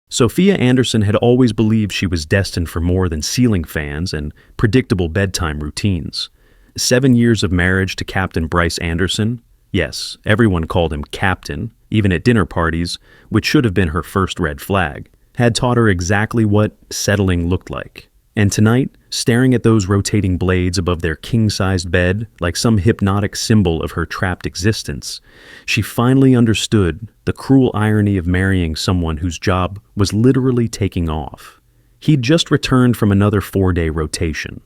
Sophia Anderson had always believed she was destined for more than ceiling fans and predictable bedtime routines. 7 years of marriage to Captain Bryce Anderson, yes, everyone called him Captain, even at dinner parties, which should have been her first red flag, had taught her exactly what settling looked like. And tonight, staring at those rotating blades above their king-sized bed like some hypnotic symbol of her trapped existence, she finally understood the cruel irony of marrying someone whose job was literally taking off. He'd just returned from another 4-day rotation,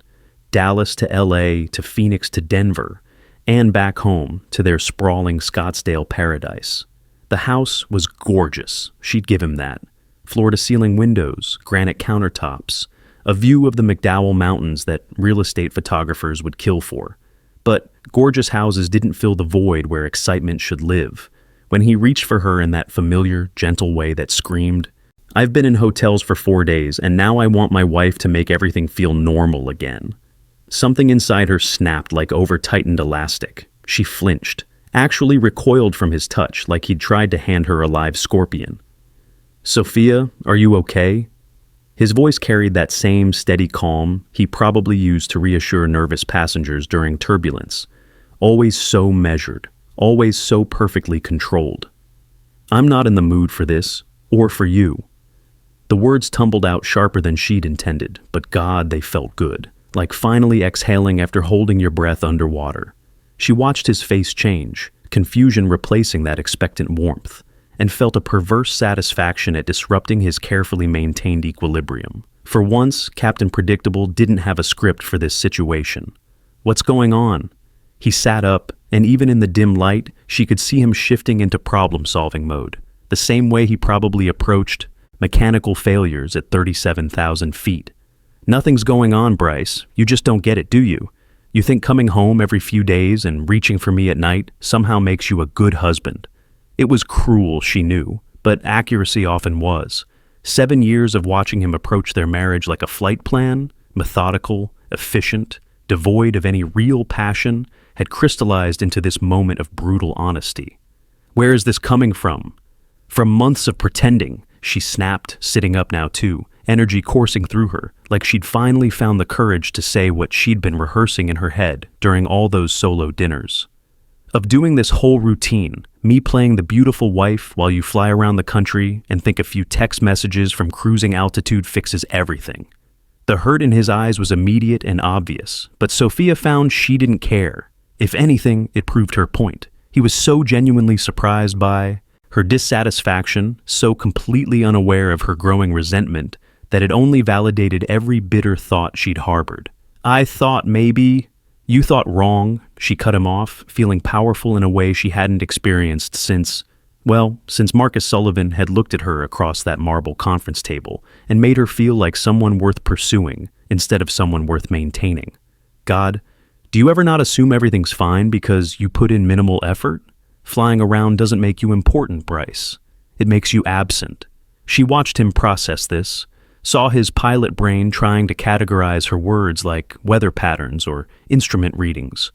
Dallas to LA to Phoenix to Denver, and back home to their sprawling Scottsdale paradise. The house was gorgeous, she'd give him that. Floor-to-ceiling windows, granite countertops, a view of the McDowell Mountains that real estate photographers would kill for. But gorgeous houses didn't fill the void where excitement should live. When he reached for her in that familiar, gentle way that screamed, "I've been in hotels for 4 days, and now I want my wife to make everything feel normal again." Something inside her snapped like over-tightened elastic. She flinched, actually recoiled from his touch like he'd tried to hand her a live scorpion. "Sophia, are you okay?" His voice carried that same steady calm he probably used to reassure nervous passengers during turbulence. Always so measured, always so perfectly controlled. "I'm not in the mood for this, or for you." The words tumbled out sharper than she'd intended, but God, they felt good, like finally exhaling after holding your breath underwater. She watched his face change, confusion replacing that expectant warmth, and felt a perverse satisfaction at disrupting his carefully maintained equilibrium. For once, Captain Predictable didn't have a script for this situation. "What's going on?" He sat up, and even in the dim light, she could see him shifting into problem-solving mode, the same way he probably approached mechanical failures at 37,000 feet. "Nothing's going on, Bryce. You just don't get it, do you? You think coming home every few days and reaching for me at night somehow makes you a good husband." It was cruel, she knew, but accuracy often was. 7 years of watching him approach their marriage like a flight plan, methodical, efficient, devoid of any real passion, had crystallized into this moment of brutal honesty. "Where is this coming from?" "From months of pretending," she snapped, sitting up now too, energy coursing through her, like she'd finally found the courage to say what she'd been rehearsing in her head during all those solo dinners. "Of doing this whole routine, me playing the beautiful wife while you fly around the country and think a few text messages from cruising altitude fixes everything." The hurt in his eyes was immediate and obvious, but Sophia found she didn't care. If anything, it proved her point. He was so genuinely surprised by her dissatisfaction, so completely unaware of her growing resentment, that it only validated every bitter thought she'd harbored. "I thought maybe—" "You thought wrong," she cut him off, feeling powerful in a way she hadn't experienced since Marcus Sullivan had looked at her across that marble conference table and made her feel like someone worth pursuing instead of someone worth maintaining. "God, do you ever not assume everything's fine because you put in minimal effort? Flying around doesn't make you important, Bryce. It makes you absent." She watched him process this, saw his pilot brain trying to categorize her words like weather patterns or instrument readings,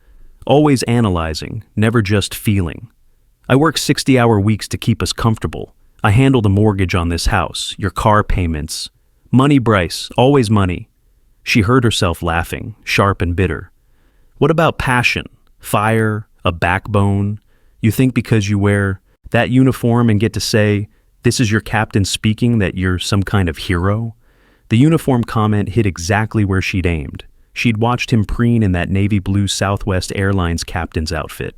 always analyzing, never just feeling. "I work 60-hour weeks to keep us comfortable. I handle the mortgage on this house, your car payments. Money, Bryce, always money." She heard herself laughing, sharp and bitter. "What about passion, fire, a backbone? You think because you wear that uniform and get to say, 'This is your captain speaking,' that you're some kind of hero?" The uniform comment hit exactly where she'd aimed. She'd watched him preen in that navy blue Southwest Airlines captain's outfit,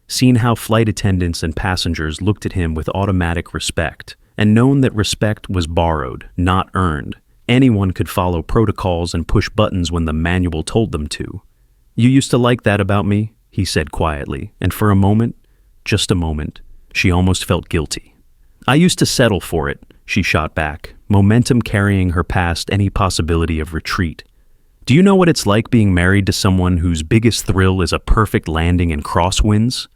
seen how flight attendants and passengers looked at him with automatic respect, and known that respect was borrowed, not earned. Anyone could follow protocols and push buttons when the manual told them to. "You used to like that about me," he said quietly, and for a moment, just a moment, she almost felt guilty. "I used to settle for it," she shot back, momentum carrying her past any possibility of retreat. "Do you know what it's like being married to someone whose biggest thrill is a perfect landing in crosswinds?"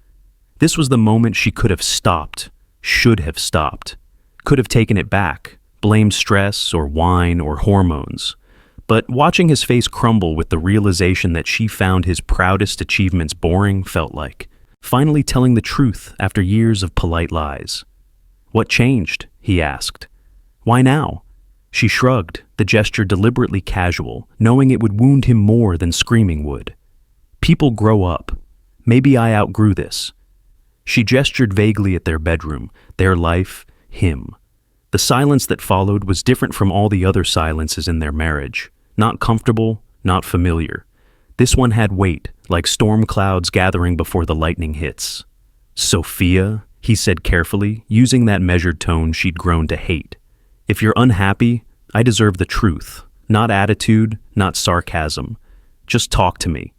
This was the moment she could have stopped, should have stopped, could have taken it back, blamed stress or wine or hormones. But watching his face crumble with the realization that she found his proudest achievements boring felt like finally telling the truth after years of polite lies. "What changed?" he asked. Why now? She shrugged, the gesture deliberately casual, knowing it would wound him more than screaming would. People grow up. Maybe I outgrew this. She gestured vaguely at their bedroom, their life, him. The silence that followed was different from all the other silences in their marriage. Not comfortable, not familiar. This one had weight, like storm clouds gathering before the lightning hits. "Sophia," he said carefully, using that measured tone she'd grown to hate. "If you're unhappy, I deserve the truth. Not attitude, not sarcasm. Just talk to me."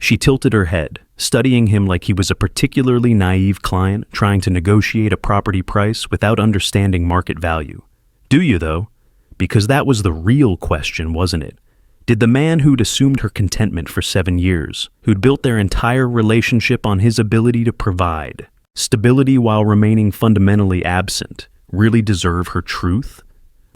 She tilted her head, studying him like he was a particularly naive client trying to negotiate a property price without understanding market value. "Do you, though?" Because that was the real question, wasn't it? Did the man who'd assumed her contentment for 7 years, who'd built their entire relationship on his ability to provide stability while remaining fundamentally absent, really deserve her truth?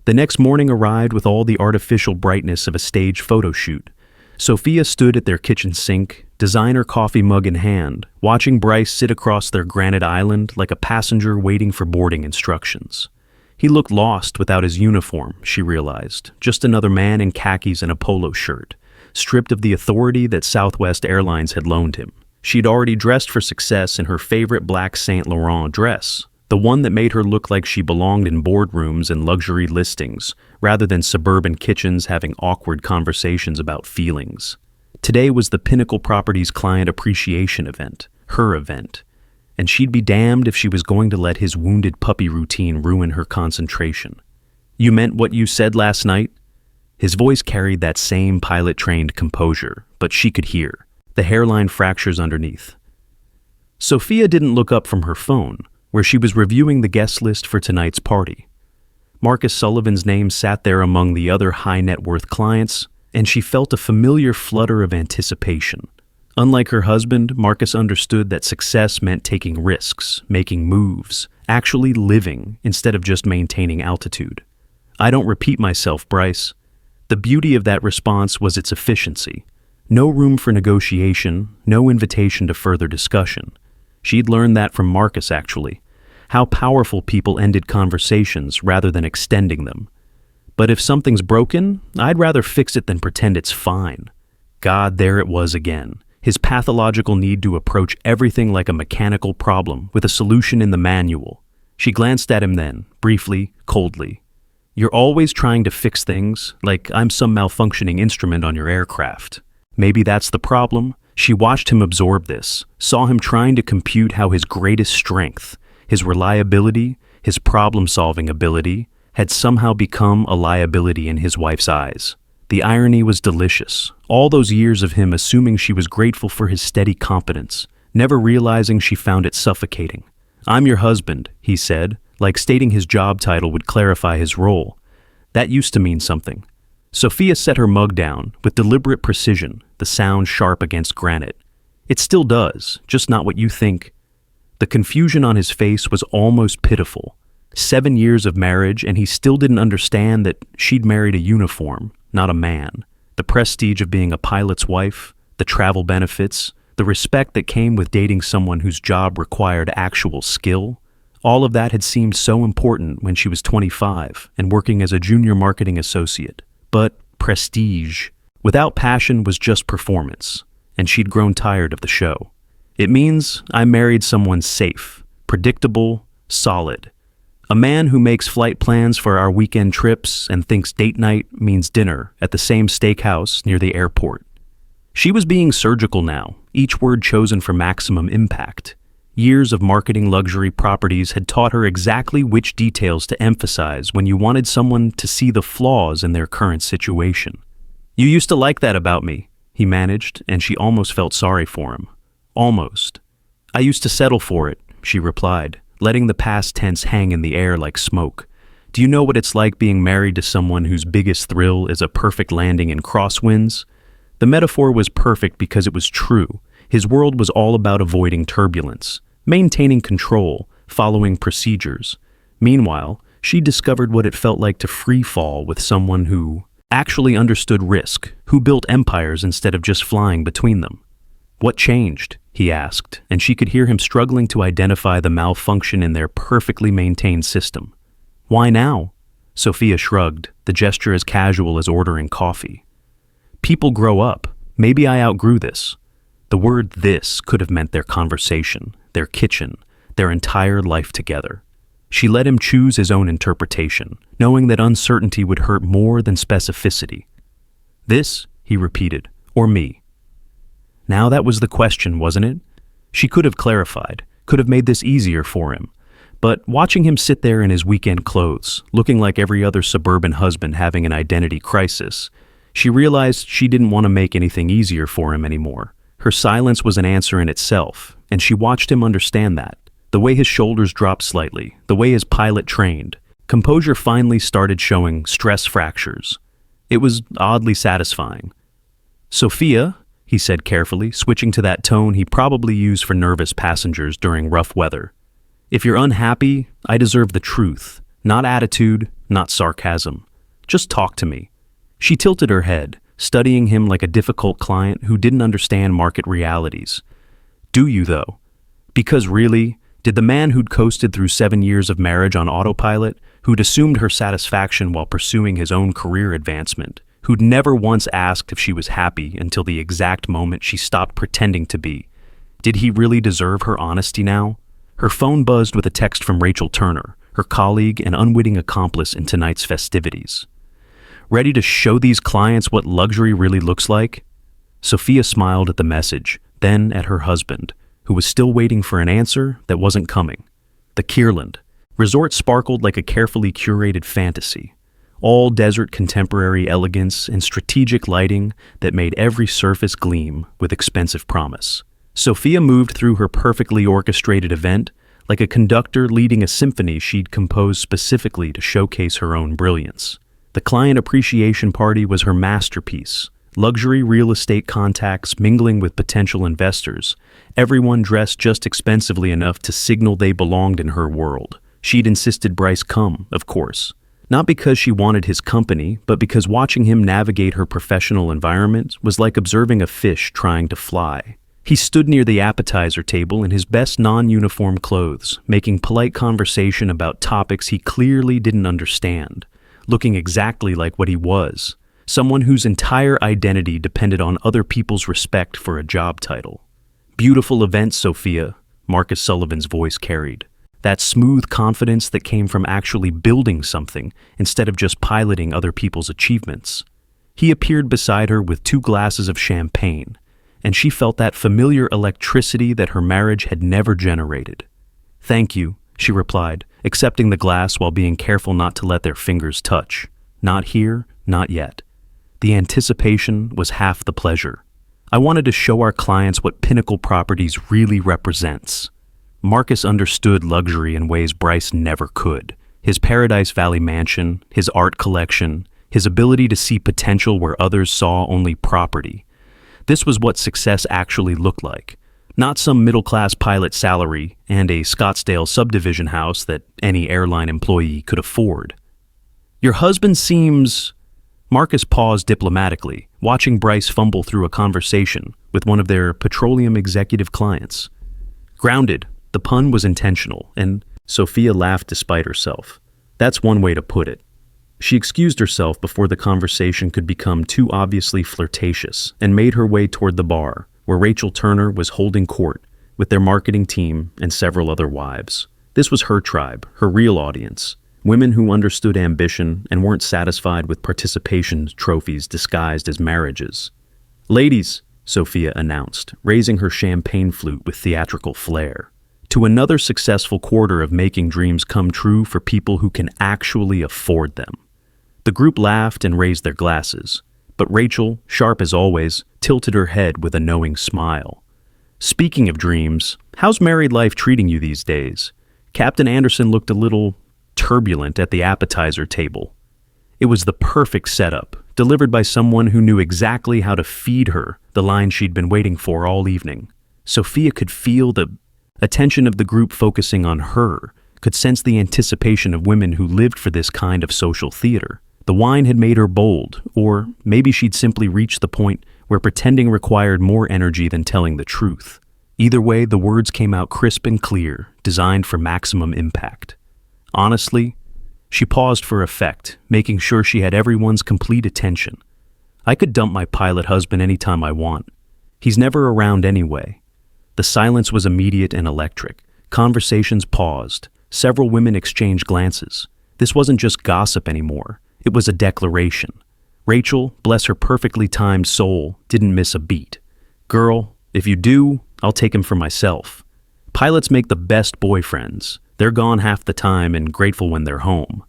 The next morning arrived with all the artificial brightness of a stage photo shoot. Sophia stood at their kitchen sink, designer coffee mug in hand, watching Bryce sit across their granite island like a passenger waiting for boarding instructions. He looked lost without his uniform, she realized, just another man in khakis and a polo shirt, stripped of the authority that Southwest Airlines had loaned him. She'd already dressed for success in her favorite black Saint Laurent dress, the one that made her look like she belonged in boardrooms and luxury listings, rather than suburban kitchens having awkward conversations about feelings. Today was the Pinnacle Properties client appreciation event, her event, and she'd be damned if she was going to let his wounded puppy routine ruin her concentration. "You meant what you said last night?" His voice carried that same pilot-trained composure, but she could hear, the hairline fractures underneath. Sophia didn't look up from her phone, where she was reviewing the guest list for tonight's party. Marcus Sullivan's name sat there among the other high-net-worth clients, and she felt a familiar flutter of anticipation. Unlike her husband, Marcus understood that success meant taking risks, making moves, actually living instead of just maintaining altitude. "I don't repeat myself, Bryce." The beauty of that response was its efficiency. No room for negotiation, no invitation to further discussion. She'd learned that from Marcus, actually. How powerful people ended conversations rather than extending them. "But if something's broken, I'd rather fix it than pretend it's fine." God, there it was again. His pathological need to approach everything like a mechanical problem with a solution in the manual. She glanced at him then, briefly, coldly. "You're always trying to fix things, like I'm some malfunctioning instrument on your aircraft. Maybe that's the problem." She watched him absorb this, saw him trying to compute how his greatest strength, his reliability, his problem-solving ability, had somehow become a liability in his wife's eyes. The irony was delicious. All those years of him assuming she was grateful for his steady competence, never realizing she found it suffocating. "I'm your husband," he said, like stating his job title would clarify his role. That used to mean something. Sophia set her mug down, with deliberate precision, the sound sharp against granite. "It still does, just not what you think." The confusion on his face was almost pitiful. 7 years of marriage, and he still didn't understand that she'd married a uniform, not a man. The prestige of being a pilot's wife, the travel benefits, the respect that came with dating someone whose job required actual skill. All of that had seemed so important when she was 25 and working as a junior marketing associate. But prestige, without passion, was just performance, and she'd grown tired of the show. "It means I married someone safe, predictable, solid. A man who makes flight plans for our weekend trips and thinks date night means dinner at the same steakhouse near the airport." She was being surgical now, each word chosen for maximum impact. Years of marketing luxury properties had taught her exactly which details to emphasize when you wanted someone to see the flaws in their current situation. "You used to like that about me," he managed, and she almost felt sorry for him. Almost. "I used to settle for it," she replied, letting the past tense hang in the air like smoke. "Do you know what it's like being married to someone whose biggest thrill is a perfect landing in crosswinds?" The metaphor was perfect because it was true. His world was all about avoiding turbulence, maintaining control, following procedures. Meanwhile, she discovered what it felt like to free fall with someone who actually understood risk, who built empires instead of just flying between them. "What changed?" he asked, and she could hear him struggling to identify the malfunction in their perfectly maintained system. "Why now?" Sophia shrugged, the gesture as casual as ordering coffee. People grow up. Maybe I outgrew this. The word "this" could have meant their conversation, their kitchen, their entire life together. She let him choose his own interpretation, knowing that uncertainty would hurt more than specificity. "This," he repeated, "or me?" Now that was the question, wasn't it? She could have clarified, could have made this easier for him. But watching him sit there in his weekend clothes, looking like every other suburban husband having an identity crisis, she realized she didn't want to make anything easier for him anymore. Her silence was an answer in itself, and she watched him understand that. The way his shoulders dropped slightly, the way his pilot trained, composure finally started showing stress fractures. It was oddly satisfying. "Sophia," he said carefully, switching to that tone he probably used for nervous passengers during rough weather. "If you're unhappy, I deserve the truth. Not attitude, not sarcasm. Just talk to me." She tilted her head, studying him like a difficult client who didn't understand market realities. "Do you, though? Because really, did the man who'd coasted through 7 years of marriage on autopilot, who'd assumed her satisfaction while pursuing his own career advancement, who'd never once asked if she was happy until the exact moment she stopped pretending to be, did he really deserve her honesty now?" Her phone buzzed with a text from Rachel Turner, her colleague and unwitting accomplice in tonight's festivities. "Ready to show these clients what luxury really looks like?" Sophia smiled at the message, then at her husband, who was still waiting for an answer that wasn't coming. The Kierland resort sparkled like a carefully curated fantasy, all desert contemporary elegance and strategic lighting that made every surface gleam with expensive promise. Sophia moved through her perfectly orchestrated event like a conductor leading a symphony she'd composed specifically to showcase her own brilliance. The client appreciation party was her masterpiece. Luxury real estate contacts mingling with potential investors, everyone dressed just expensively enough to signal they belonged in her world. She'd insisted Bryce come, of course. Not because she wanted his company, but because watching him navigate her professional environment was like observing a fish trying to fly. He stood near the appetizer table in his best non-uniform clothes, making polite conversation about topics he clearly didn't understand, looking exactly like what he was, someone whose entire identity depended on other people's respect for a job title. "Beautiful event, Sophia," Marcus Sullivan's voice carried. That smooth confidence that came from actually building something instead of just piloting other people's achievements. He appeared beside her with 2 glasses of champagne, and she felt that familiar electricity that her marriage had never generated. "Thank you," she replied, accepting the glass while being careful not to let their fingers touch. Not here, not yet. The anticipation was half the pleasure. "I wanted to show our clients what Pinnacle Properties really represents." Marcus understood luxury in ways Bryce never could. His Paradise Valley mansion, his art collection, his ability to see potential where others saw only property. This was what success actually looked like. Not some middle-class pilot salary and a Scottsdale subdivision house that any airline employee could afford. "Your husband seems..." Marcus paused diplomatically, watching Bryce fumble through a conversation with one of their petroleum executive clients. "Grounded." The pun was intentional, and Sophia laughed despite herself. That's one way to put it. She excused herself before the conversation could become too obviously flirtatious and made her way toward the bar, where Rachel Turner was holding court with their marketing team and several other wives. This was her tribe, her real audience, women who understood ambition and weren't satisfied with participation trophies disguised as marriages. "Ladies," Sophia announced, raising her champagne flute with theatrical flair, "to another successful quarter of making dreams come true for people who can actually afford them." The group laughed and raised their glasses, but Rachel, sharp as always, tilted her head with a knowing smile. "Speaking of dreams, how's married life treating you these days?" Captain Anderson looked a little turbulent at the appetizer table. It was the perfect setup, delivered by someone who knew exactly how to feed her the line she'd been waiting for all evening. Sophia could feel the attention of the group focusing on her, could sense the anticipation of women who lived for this kind of social theater. The wine had made her bold, or maybe she'd simply reached the point where pretending required more energy than telling the truth. Either way, the words came out crisp and clear, designed for maximum impact. Honestly, She paused for effect, making sure she had everyone's complete attention. I could dump my pilot husband anytime I want. He's never around anyway. The silence was immediate and electric. Conversations paused. Several women exchanged glances. This wasn't just gossip anymore. It was a declaration. Rachel, bless her perfectly timed soul, didn't miss a beat. Girl, if you do, I'll take him for myself. Pilots make the best boyfriends. They're gone half the time and grateful when they're home.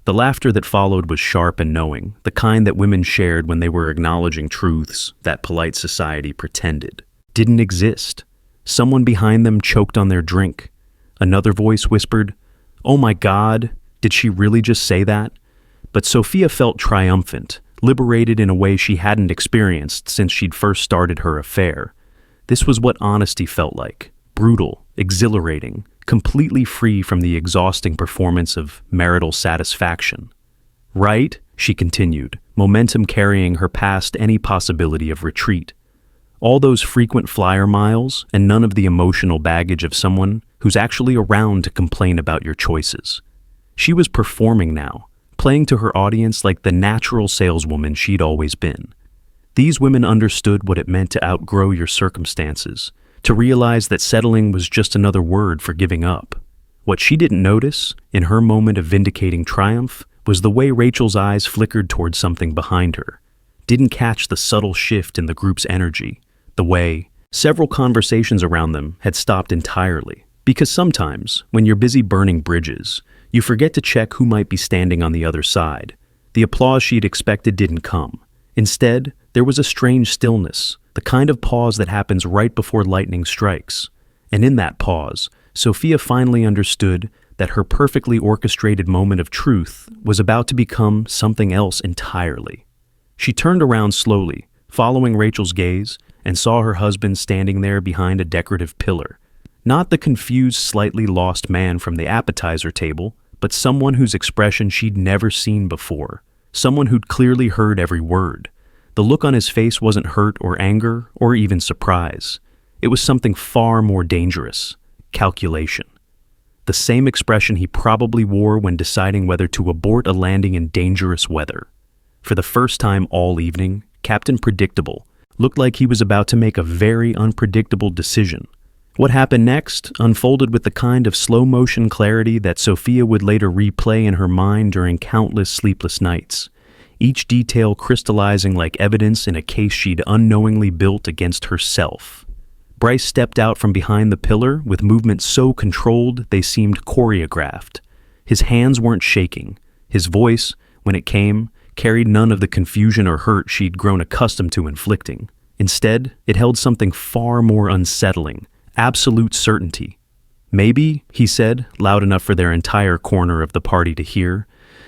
The laughter that followed was sharp and knowing, the kind that women shared when they were acknowledging truths that polite society pretended didn't exist. Someone behind them choked on their drink. Another voice whispered, "Oh my God, did she really just say that?" But Sophia felt triumphant, liberated in a way she hadn't experienced since she'd first started her affair. This was what honesty felt like: brutal, exhilarating, completely free from the exhausting performance of marital satisfaction. "Right?" she continued, momentum carrying her past any possibility of retreat. All those frequent flyer miles and none of the emotional baggage of someone who's actually around to complain about your choices. She was performing now, playing to her audience like the natural saleswoman she'd always been. These women understood what it meant to outgrow your circumstances, to realize that settling was just another word for giving up. What she didn't notice, in her moment of vindicating triumph, was the way Rachel's eyes flickered toward something behind her. Didn't catch the subtle shift in the group's energy, the way several conversations around them had stopped entirely. Because sometimes, when you're busy burning bridges, you forget to check who might be standing on the other side. The applause she'd expected didn't come. Instead, there was a strange stillness, the kind of pause that happens right before lightning strikes. And in that pause, Sophia finally understood that her perfectly orchestrated moment of truth was about to become something else entirely. She turned around slowly, following Rachel's gaze, and saw her husband standing there behind a decorative pillar. Not the confused, slightly lost man from the appetizer table, but someone whose expression she'd never seen before. Someone who'd clearly heard every word. The look on his face wasn't hurt or anger or even surprise. It was something far more dangerous: calculation. The same expression he probably wore when deciding whether to abort a landing in dangerous weather. For the first time all evening, Captain Predictable looked like he was about to make a very unpredictable decision. What happened next unfolded with the kind of slow-motion clarity that Sophia would later replay in her mind during countless sleepless nights, each detail crystallizing like evidence in a case she'd unknowingly built against herself. Bryce stepped out from behind the pillar with movements so controlled they seemed choreographed. His hands weren't shaking. His voice, when it came, carried none of the confusion or hurt she'd grown accustomed to inflicting. Instead, it held something far more unsettling: absolute certainty. "Maybe," he said, loud enough for their entire corner of the party to hear,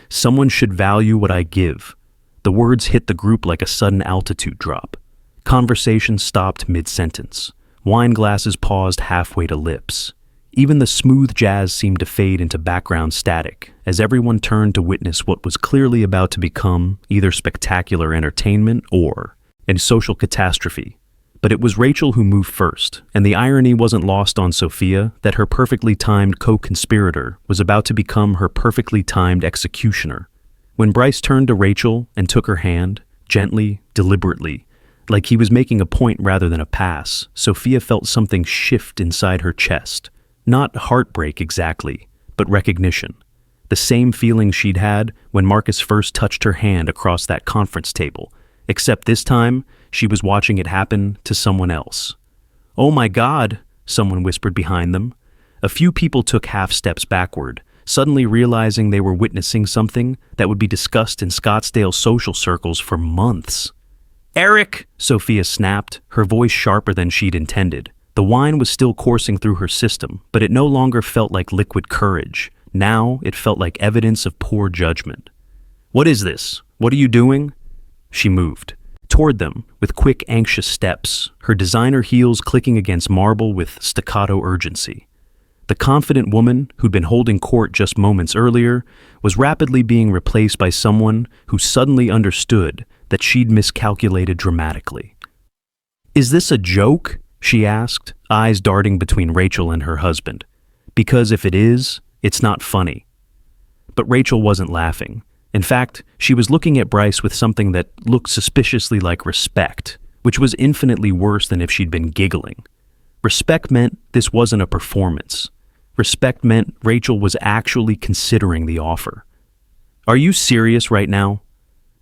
"someone should value what I give." The words hit the group like a sudden altitude drop. Conversation stopped mid-sentence. Wine glasses paused halfway to lips. Even the smooth jazz seemed to fade into background static as everyone turned to witness what was clearly about to become either spectacular entertainment or a social catastrophe. But it was Rachel who moved first, and the irony wasn't lost on Sophia that her perfectly timed co-conspirator was about to become her perfectly timed executioner. When Bryce turned to Rachel and took her hand, gently, deliberately, like he was making a point rather than a pass, Sophia felt something shift inside her chest. Not heartbreak exactly, but recognition. The same feeling she'd had when Marcus first touched her hand across that conference table, except this time, she was watching it happen to someone else. "Oh my God," someone whispered behind them. A few people took half steps backward, suddenly realizing they were witnessing something that would be discussed in Scottsdale social circles for months. "Eric!" Sophia snapped, her voice sharper than she'd intended. The wine was still coursing through her system, but it no longer felt like liquid courage. Now it felt like evidence of poor judgment. "What is this? What are you doing?" She moved toward them with quick, anxious steps, her designer heels clicking against marble with staccato urgency. The confident woman who'd been holding court just moments earlier was rapidly being replaced by someone who suddenly understood that she'd miscalculated dramatically. "Is this a joke?" she asked, eyes darting between Rachel and her husband. "Because if it is, it's not funny." But Rachel wasn't laughing. In fact, she was looking at Bryce with something that looked suspiciously like respect, which was infinitely worse than if she'd been giggling. Respect meant this wasn't a performance. Respect meant Rachel was actually considering the offer. "Are you serious right now?"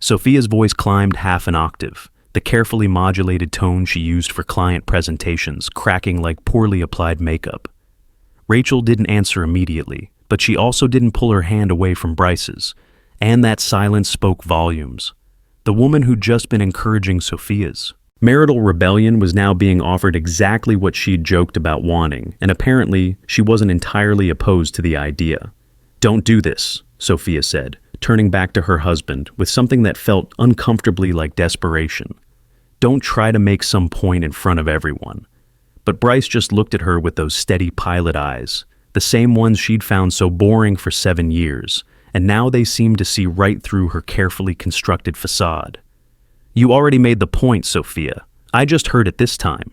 Sophia's voice climbed half an octave, the carefully modulated tone she used for client presentations cracking like poorly applied makeup. Rachel didn't answer immediately, but she also didn't pull her hand away from Bryce's, and that silence spoke volumes. The woman who'd just been encouraging Sophia's marital rebellion was now being offered exactly what she'd joked about wanting, and apparently she wasn't entirely opposed to the idea. "Don't do this," Sophia said, turning back to her husband with something that felt uncomfortably like desperation. "Don't try to make some point in front of everyone." But Bryce just looked at her with those steady pilot eyes, the same ones she'd found so boring for 7 years, and now they seemed to see right through her carefully constructed facade. "You already made the point, Sophia. I just heard it this time."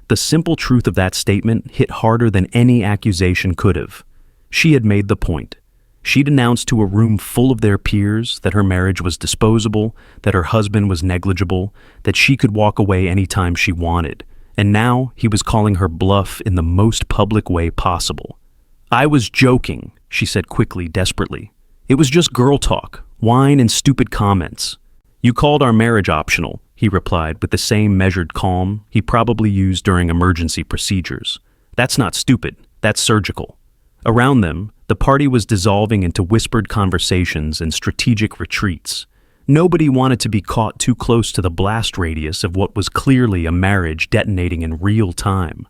The simple truth of that statement hit harder than any accusation could have. She had made the point. She'd announced to a room full of their peers that her marriage was disposable, that her husband was negligible, that she could walk away anytime she wanted, and now he was calling her bluff in the most public way possible. "I was joking," she said quickly, desperately. "It was just girl talk, wine and stupid comments." "You called our marriage optional," he replied with the same measured calm he probably used during emergency procedures. "That's not stupid, that's surgical." Around them, the party was dissolving into whispered conversations and strategic retreats. Nobody wanted to be caught too close to the blast radius of what was clearly a marriage detonating in real time.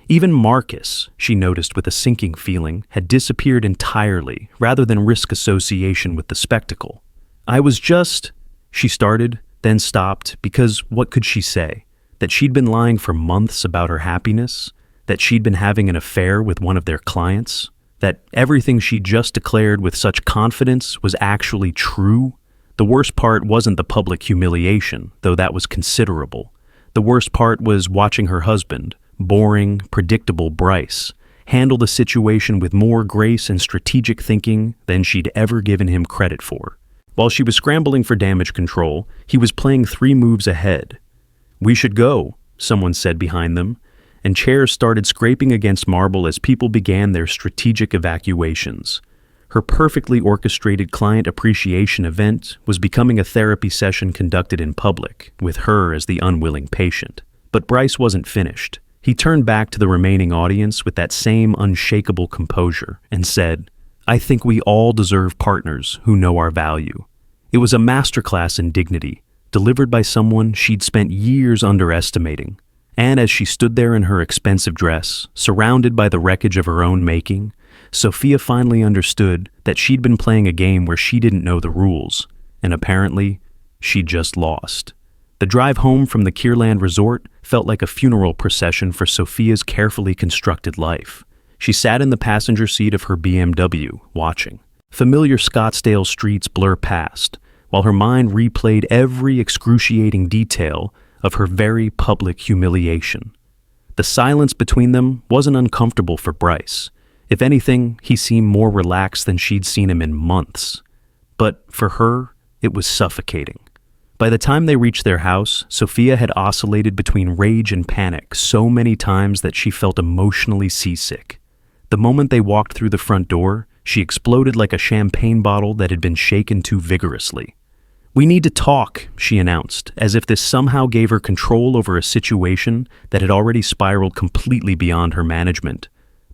Even Marcus, she noticed with a sinking feeling, had disappeared entirely rather than risk association with the spectacle. "I was just," she started, then stopped because what could she say? That she'd been lying for months about her happiness? That she'd been having an affair with one of their clients? That everything she just declared with such confidence was actually true? The worst part wasn't the public humiliation, though that was considerable. The worst part was watching her husband, boring, predictable Bryce, handle the situation with more grace and strategic thinking than she'd ever given him credit for. While she was scrambling for damage control, he was playing 3 moves ahead. "We should go," someone said behind them, and chairs started scraping against marble as people began their strategic evacuations. Her perfectly orchestrated client appreciation event was becoming a therapy session conducted in public, with her as the unwilling patient. But Bryce wasn't finished. He turned back to the remaining audience with that same unshakable composure and said, "I think we all deserve partners who know our value." It was a masterclass in dignity, delivered by someone she'd spent years underestimating. And as she stood there in her expensive dress, surrounded by the wreckage of her own making, Sophia finally understood that she'd been playing a game where she didn't know the rules, and apparently, she'd just lost. The drive home from the Kierland resort felt like a funeral procession for Sophia's carefully constructed life. She sat in the passenger seat of her BMW, watching. Familiar Scottsdale streets blur past, while her mind replayed every excruciating detail of her very public humiliation. The silence between them wasn't uncomfortable for Bryce. If anything, he seemed more relaxed than she'd seen him in months. But for her, it was suffocating. By the time they reached their house, Sophia had oscillated between rage and panic so many times that she felt emotionally seasick. The moment they walked through the front door, she exploded like a champagne bottle that had been shaken too vigorously. "We need to talk," she announced, as if this somehow gave her control over a situation that had already spiraled completely beyond her management.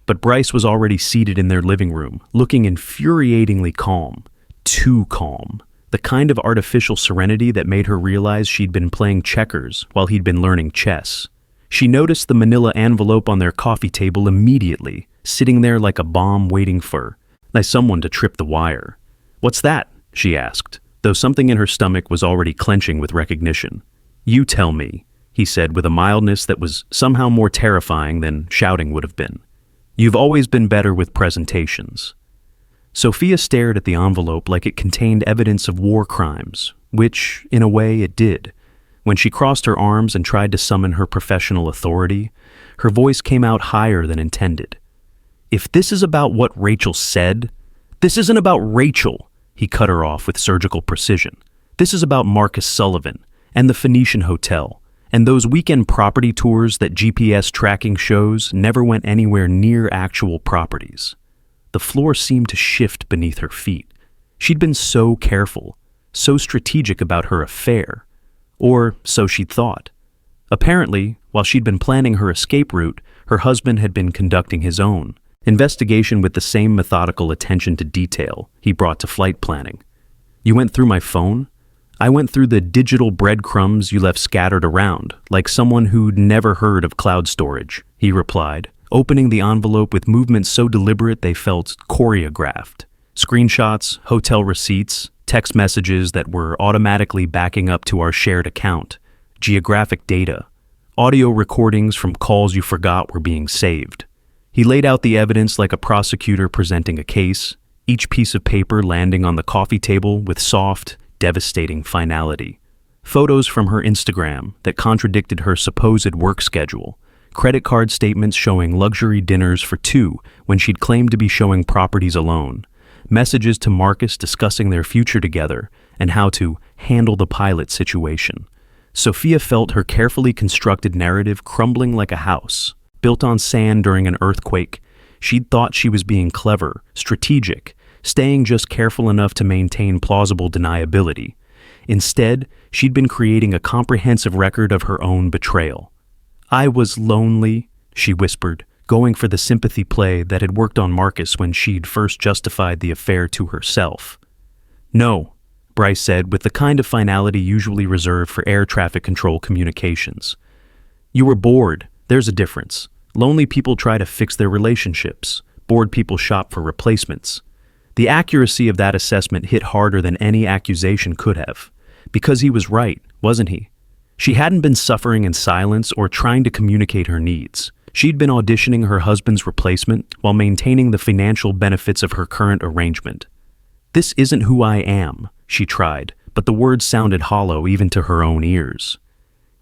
But Bryce was already seated in their living room, looking infuriatingly calm. Too calm. The kind of artificial serenity that made her realize she'd been playing checkers while he'd been learning chess. She noticed the manila envelope on their coffee table immediately, sitting there like a bomb waiting for someone to trip the wire. "What's that?" she asked, though something in her stomach was already clenching with recognition. "You tell me," he said with a mildness that was somehow more terrifying than shouting would have been. "You've always been better with presentations." Sophia stared at the envelope like it contained evidence of war crimes, which, in a way, it did. When she crossed her arms and tried to summon her professional authority, her voice came out higher than intended. "If this is about what Rachel said, "This isn't about Rachel," he cut her off with surgical precision. "This is about Marcus Sullivan and the Phoenician Hotel, and those weekend property tours that GPS tracking shows never went anywhere near actual properties." The floor seemed to shift beneath her feet. She'd been so careful, so strategic about her affair. Or so she'd thought. Apparently, while she'd been planning her escape route, her husband had been conducting his own investigation with the same methodical attention to detail he brought to flight planning. "You went through my phone? I went through the digital breadcrumbs you left scattered around, like someone who'd never heard of cloud storage," he replied, opening the envelope with movements so deliberate they felt choreographed. Screenshots, hotel receipts, text messages that were automatically backing up to our shared account, geographic data, audio recordings from calls you forgot were being saved. He laid out the evidence like a prosecutor presenting a case, each piece of paper landing on the coffee table with soft, devastating finality. Photos from her Instagram that contradicted her supposed work schedule, credit card statements showing luxury dinners for two when she'd claimed to be showing properties alone, messages to Marcus discussing their future together and how to handle the pilot situation. Sophia felt her carefully constructed narrative crumbling like a house, built on sand during an earthquake. She'd thought she was being clever, strategic, staying just careful enough to maintain plausible deniability. Instead, she'd been creating a comprehensive record of her own betrayal. "I was lonely," she whispered, going for the sympathy play that had worked on Marcus when she'd first justified the affair to herself. "No," Bryce said with the kind of finality usually reserved for air traffic control communications. "You were bored. There's a difference. Lonely people try to fix their relationships. Bored people shop for replacements." The accuracy of that assessment hit harder than any accusation could have. Because he was right, wasn't he? She hadn't been suffering in silence or trying to communicate her needs. She'd been auditioning her husband's replacement while maintaining the financial benefits of her current arrangement. "This isn't who I am," she tried, but the words sounded hollow even to her own ears.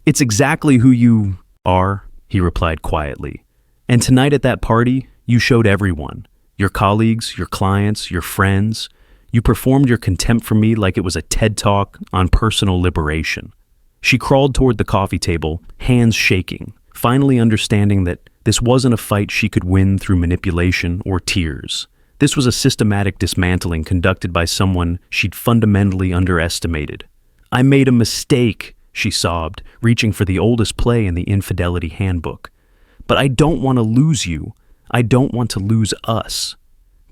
"It's exactly who you are," he replied quietly. "And tonight at that party, you showed everyone. Your colleagues, your clients, your friends. You performed your contempt for me like it was a TED Talk on personal liberation." She crawled toward the coffee table, hands shaking, finally understanding that this wasn't a fight she could win through manipulation or tears. This was a systematic dismantling conducted by someone she'd fundamentally underestimated. "I made a mistake," she sobbed, reaching for the oldest play in the infidelity handbook. "But I don't want to lose you. I don't want to lose us."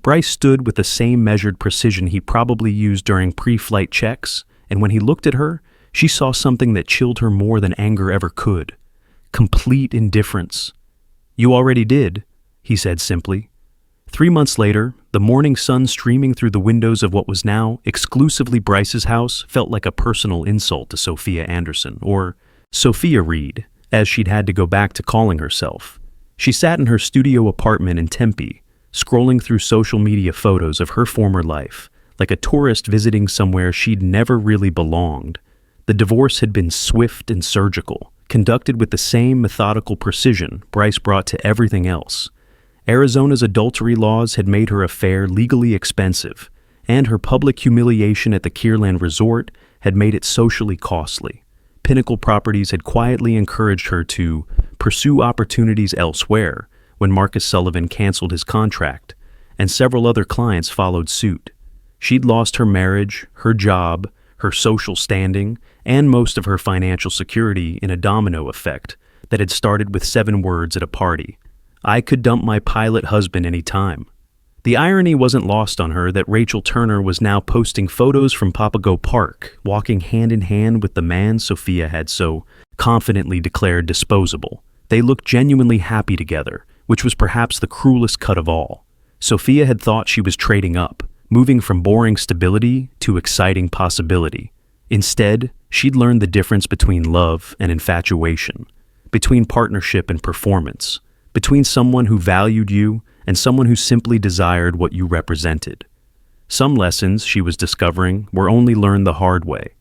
Bryce stood with the same measured precision he probably used during pre-flight checks, and when he looked at her, she saw something that chilled her more than anger ever could. Complete indifference. "You already did," he said simply. 3 months later, the morning sun streaming through the windows of what was now exclusively Bryce's house felt like a personal insult to Sophia Anderson, or Sophia Reed, as she'd had to go back to calling herself. She sat in her studio apartment in Tempe, scrolling through social media photos of her former life, like a tourist visiting somewhere she'd never really belonged. The divorce had been swift and surgical, conducted with the same methodical precision Bryce brought to everything else. Arizona's adultery laws had made her affair legally expensive, and her public humiliation at the Kierland Resort had made it socially costly. Pinnacle Properties had quietly encouraged her to pursue opportunities elsewhere when Marcus Sullivan canceled his contract, and several other clients followed suit. She'd lost her marriage, her job, her social standing, and most of her financial security in a domino effect that had started with 7 words at a party. "I could dump my pilot husband any time." The irony wasn't lost on her that Rachel Turner was now posting photos from Papago Park, walking hand in hand with the man Sophia had so confidently declared disposable. They looked genuinely happy together, which was perhaps the cruelest cut of all. Sophia had thought she was trading up, moving from boring stability to exciting possibility. Instead, she'd learned the difference between love and infatuation, between partnership and performance, between someone who valued you and someone who simply desired what you represented. Some lessons, she was discovering, were only learned the hard way.